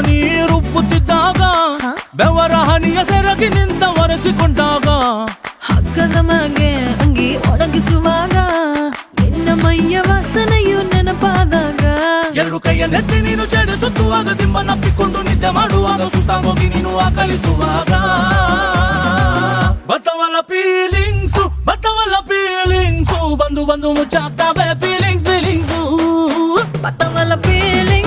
ನೀ ರುಬ್ಬುತ್ತಿದ್ದಾಗ ಬೆವರ ಹನಿಯ ಸೆರಗಿ ನಿಂತ ಒರೆಸಿಕೊಂಡಾಗ ಹಗ್ಗದ ಮ್ಯಾಗೆ ಅಂಗಿ ಒಣಗಿಸುವಾಗ ನಿನ್ನ ಮೈಯ ವಾಸನೆಯು ನೆನಪಾದಾಗ ಎರಡು ಕೈಯ ನೆತ್ತಿ ನೀನು ಜಡಿಸುತ್ತುವಾಗ ದಿಮ್ಮನಪ್ಪಿಕೊಂಡು ನಿದ್ದೆ ಮಾಡುವಾಗ ಸುಸ್ತಾಗೋಗಿ ನೀನು ಆಕಲಿಸುವಾಗ ಬತ್ತವಲ್ಲ ಫೀಲಿಂಗ್ಸು ಬಂದು ಬಂದು ಮುಚ್ಚಾಗ್ತಾವೆ ಫೀಲಿಂಗ್ಸು ಬತ್ತವಲ್ಲ ಫೀಲಿಂಗ್ಸ್